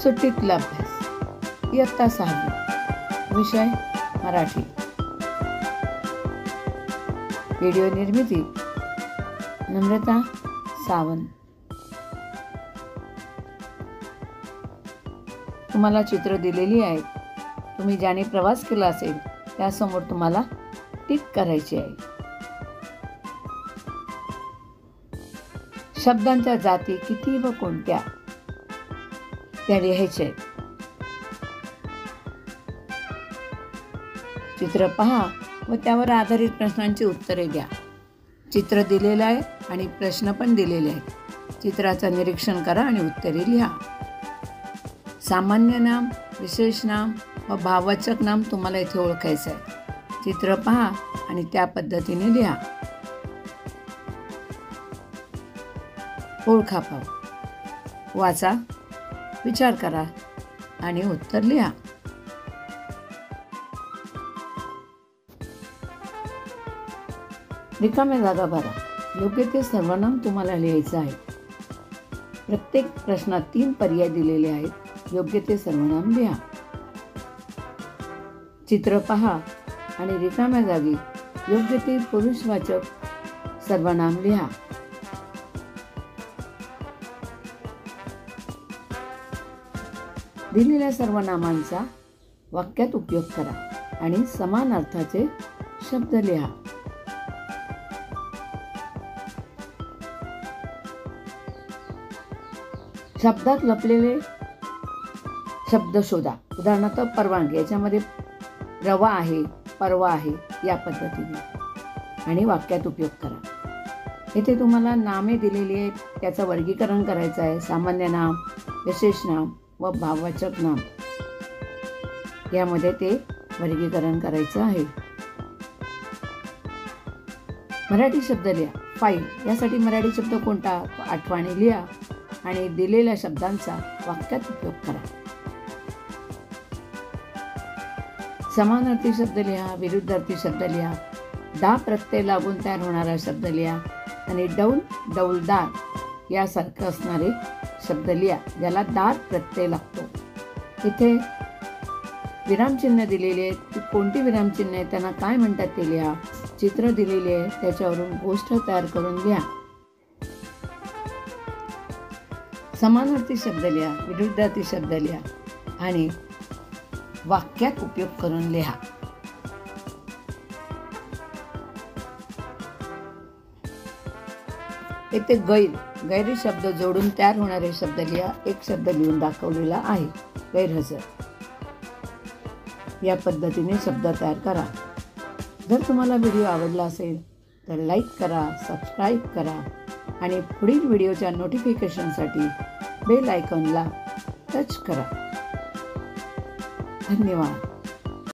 सुट्टीतला अभ्यास इयत्ता 6वी विषय मराठी. व्हिडिओ निर्मिती नम्रता सावंत. तुम्हाला चित्र दिलेली आहेत. तुम्ही ज्याने प्रवास केला असेल त्यासमोर तुम्हाला टिक करायची आहे. शब्दांच्या जाती किती व कोणत्या त्या लिहायचे. चित्र पहा व त्यावर आधारित प्रश्नांची उत्तरे द्या. चित्र दिलेलं आहे आणि प्रश्न पण दिलेले आहेत. चित्राचं निरीक्षण करा आणि उत्तरे लिहा. सामान्य नाम, विशेष नाम व भाववाचक नाम तुम्हाला इथे ओळखायचं आहे. चित्र पहा आणि त्या पद्धतीने लिहा. ओळखा पाव, वाचा, विचार करा आणि उत्तर लिहा. रिकाम्या जागा भरा. योग्य ते सर्वनाम तुम्हाला लिहायचं आहे. प्रत्येक प्रश्नात 3 पर्याय दिलेले आहेत. योग्य ते सर्वनाम लिहा. चित्र पहा आणि रिकाम्या जागी योग्य ते पुरुषवाचक सर्वनाम लिहा. दिलेल्या सर्वनामांचा वाक्यात उपयोग करा आणि समान अर्थाचे शब्द लिहा. शब्दात लपलेले शब्द शोधा. उदाहरणार्थ परवानगी, याच्यामध्ये रवा आहे, परवा आहे या पद्धतीने आणि वाक्यात उपयोग करा. येथे तुम्हाला नामे दिलेली आहेत. त्याचं वर्गीकरण करायचं आहे. सामान्य नाम, विशेष नाम व भाववाचक नाम यामध्ये ते वर्गीकरण करायचं आहे. मराठी शब्द लिहा. फाईल यासाठी मराठी शब्द कोणता आठवणी लिहा आणि दिलेल्या शब्दांचा वाक्यात उपयोग करा. समानार्थी शब्द लिहा, विरुद्धार्थी शब्द लिहा, दा प्रत्यय लागून तयार होणारा शब्द लिहा आणि डौल, डौलदार यासारखं असणारे शब्द लिहा ज्याला दार प्रत्यय लागतो. इथे विरामचिन्ह दिलेले आहेत. ती कोणती विरामचिन्ह आहे, त्यांना काय म्हणतात ते लिहा. चित्र दिलेले आहे, त्याच्यावरून गोष्ट तयार करून लिहा. समानार्थी शब्द लिहा, विरुद्धार्थी शब्द लिहा आणि वाक्यात उपयोग करून लिहा. येथे गैर शब्द जोडून तयार होणारे शब्द लिहा. एक शब्द लिहून दाखवलेला आहे, गैरहजर. या पद्धतीने शब्द तयार करा. जर तुम्हाला व्हिडिओ आवडला असेल तर लाईक करा, सबस्क्राईब करा आणि पुढील व्हिडिओच्या नोटिफिकेशनसाठी बेल आयकॉनला टच करा. धन्यवाद.